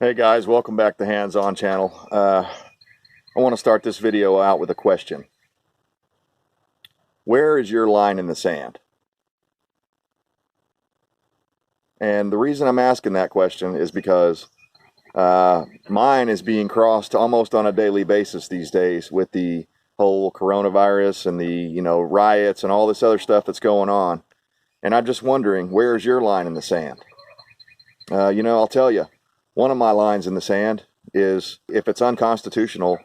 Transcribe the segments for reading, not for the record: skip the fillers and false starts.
Hey guys, welcome back to Hands On channel. I want to start this video out with a question. Where is your line in the sand? And the reason I'm asking that question is because mine is being crossed almost on a daily basis these days with the whole coronavirus and the riots and all this other stuff that's going on. And I'm just wondering, where is your line in the sand? I'll tell you, one of my lines in the sand is if it's unconstitutional,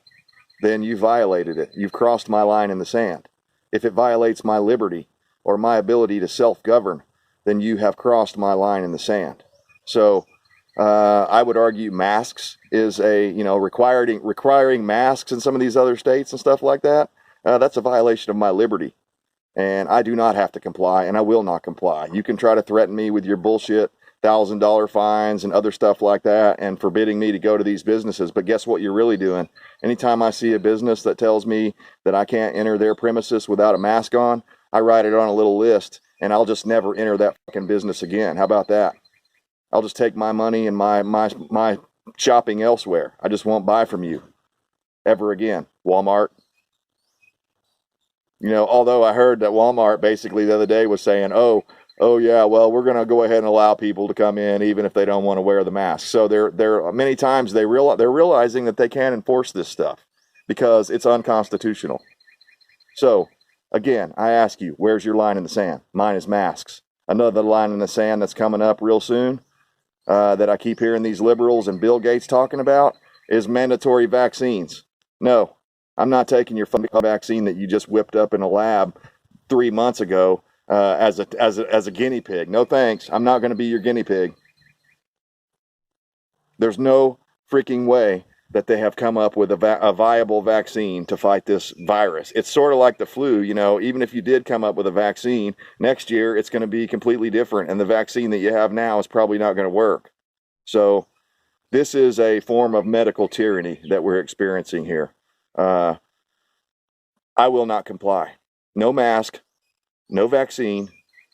then you violated it. You've crossed my line in the sand. If it violates my liberty or my ability to self-govern, then you have crossed my line in the sand. So I would argue masks is requiring masks in some of these other states and stuff like that. That's a violation of my liberty. And I do not have to comply, and I will not comply. You can try to threaten me with your bullshit $1,000 fines and other stuff like that and forbidding me to go to these businesses. But guess what you're really doing? Anytime I see a business that tells me that I can't enter their premises without a mask on, I write it on a little list and I'll just never enter that fucking business again. How about that? I'll just take my money and my shopping elsewhere. I just won't buy from you ever again. Walmart. Although I heard that Walmart basically the other day was saying, oh yeah, well, we're going to go ahead and allow people to come in even if they don't want to wear the mask. So they're many times they're realizing that they can't enforce this stuff because it's unconstitutional. So again, I ask you, where's your line in the sand? Mine is masks. Another line in the sand that's coming up real soon that I keep hearing these liberals and Bill Gates talking about is mandatory vaccines. No, I'm not taking your vaccine that you just whipped up in a lab 3 months ago as a guinea pig. No thanks. I'm not going to be your guinea pig. There's no freaking way that they have come up with a viable vaccine to fight this virus. It's sort of like the flu, even if you did come up with a vaccine, next year it's going to be completely different, and the vaccine that you have now is probably not going to work. So this is a form of medical tyranny that we're experiencing here. I will not comply. No mask, no vaccine,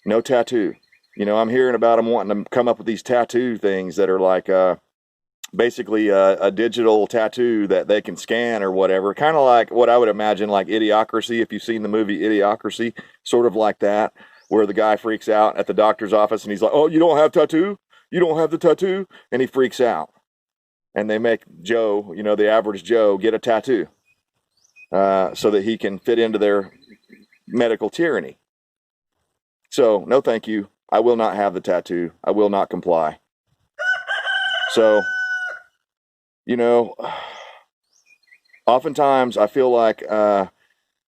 no tattoo. I'm hearing about them wanting to come up with these tattoo things that are like basically a digital tattoo that they can scan or whatever. Kind of like what I would imagine like Idiocracy, if you've seen the movie Idiocracy, sort of like that, where the guy freaks out at the doctor's office and he's like, oh, you don't have tattoo? You don't have the tattoo? And he freaks out. And they make Joe, the average Joe, get a tattoo so that he can fit into their medical tyranny. So, no thank you. I will not have the tattoo. I will not comply. So, oftentimes I feel like our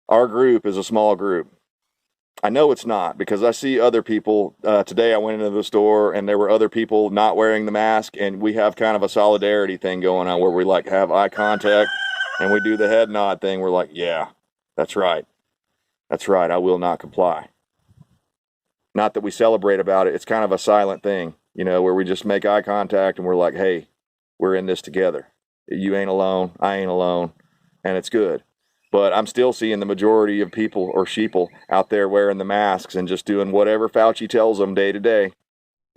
group is a small group. I know it's not because I see other people. Today I went into the store and there were other people not wearing the mask, and we have kind of a solidarity thing going on where we like have eye contact and we do the head nod thing. We're like, yeah, that's right. That's right. I will not comply. Not that we celebrate about it. It's kind of a silent thing, where we just make eye contact and we're like, hey, we're in this together. You ain't alone. I ain't alone. And it's good. But I'm still seeing the majority of people or sheeple out there wearing the masks and just doing whatever Fauci tells them day to day.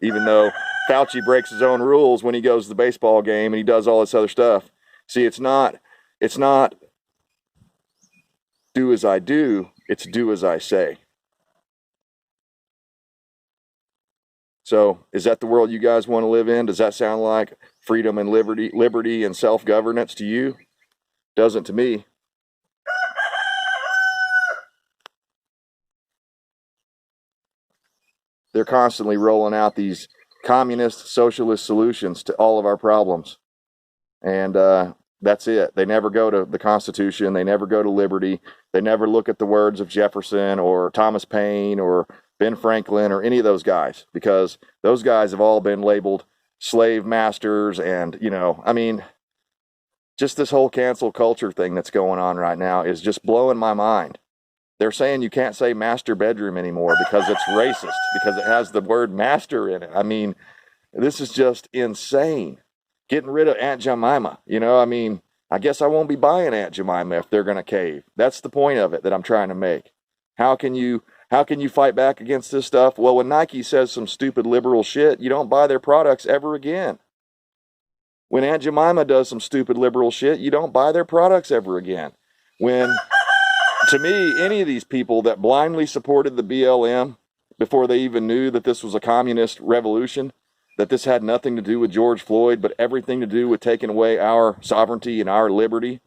Even though Fauci breaks his own rules when he goes to the baseball game and he does all this other stuff. See, it's not do as I do, it's do as I say. So is that the world you guys want to live in? Does that sound like freedom and liberty and self-governance to you? Doesn't to me. They're constantly rolling out these communist, socialist solutions to all of our problems. And that's it. They never go to the Constitution. They never go to liberty. They never look at the words of Jefferson or Thomas Paine or Ben Franklin or any of those guys, because those guys have all been labeled slave masters. And, just this whole cancel culture thing that's going on right now is just blowing my mind. They're saying you can't say master bedroom anymore because it's racist, because it has the word master in it. This is just insane. Getting rid of Aunt Jemima, I guess I won't be buying Aunt Jemima if they're going to cave. That's the point of it that I'm trying to make. How can you fight back against this stuff? Well, when Nike says some stupid liberal shit, you don't buy their products ever again. When Aunt Jemima does some stupid liberal shit, you don't buy their products ever again. When, to me, any of these people that blindly supported the BLM before they even knew that this was a communist revolution, that this had nothing to do with George Floyd, but everything to do with taking away our sovereignty and our liberty,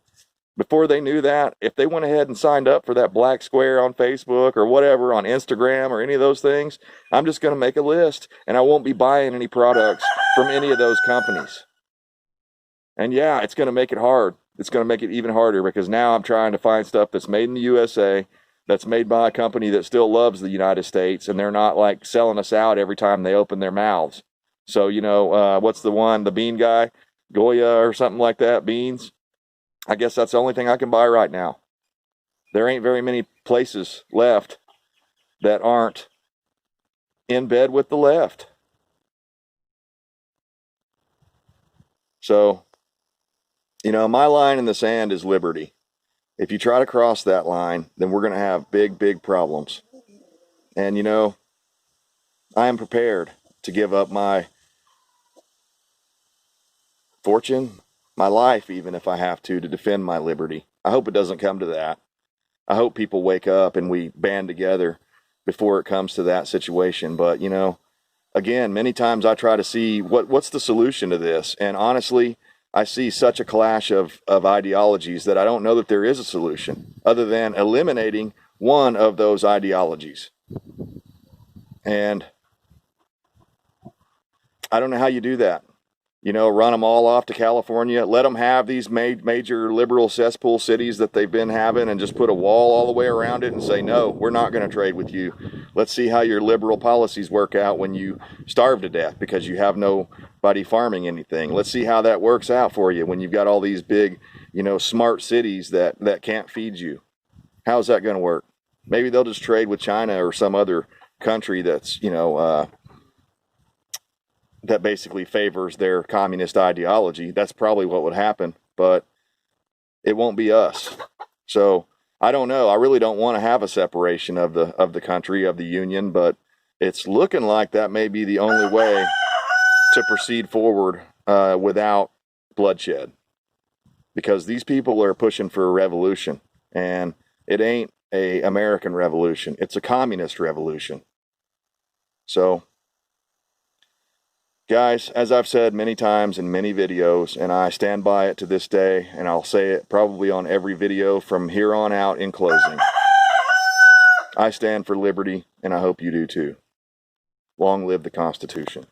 before they knew that, if they went ahead and signed up for that black square on Facebook or whatever, on Instagram or any of those things, I'm just going to make a list and I won't be buying any products from any of those companies. And yeah, it's going to make it hard. It's going to make it even harder because now I'm trying to find stuff that's made in the USA, that's made by a company that still loves the United States, and they're not like selling us out every time they open their mouths. So, you know, what's the one, the bean guy, Goya or something like that, beans? I guess that's the only thing I can buy right now. There ain't very many places left that aren't in bed with the left. So, you know, my line in the sand is liberty. If you try to cross that line, then we're going to have big, big problems. And, you know, I am prepared to give up my fortune, my life, even if I have to defend my liberty. I hope it doesn't come to that. I hope people wake up and we band together before it comes to that situation. But, you know, again, many times I try to see what's the solution to this. And honestly, I see such a clash of ideologies that I don't know that there is a solution other than eliminating one of those ideologies. And I don't know how you do that. You know, run them all off to California, let them have these major liberal cesspool cities that they've been having and just put a wall all the way around it and say, no, we're not going to trade with you. Let's see how your liberal policies work out when you starve to death because you have nobody farming anything. Let's see how that works out for you when you've got all these big, you know, smart cities that can't feed you. How's that going to work? Maybe they'll just trade with China or some other country that's, you know, that basically favors their communist ideology. That's probably what would happen, but it won't be us. So I don't know. I really don't want to have a separation of the country, of the union, but it's looking like that may be the only way to proceed forward without bloodshed, because these people are pushing for a revolution, and it ain't a American revolution. It's a communist revolution. So, guys, as I've said many times in many videos, and I stand by it to this day, and I'll say it probably on every video from here on out in closing, I stand for liberty, and I hope you do too. Long live the Constitution.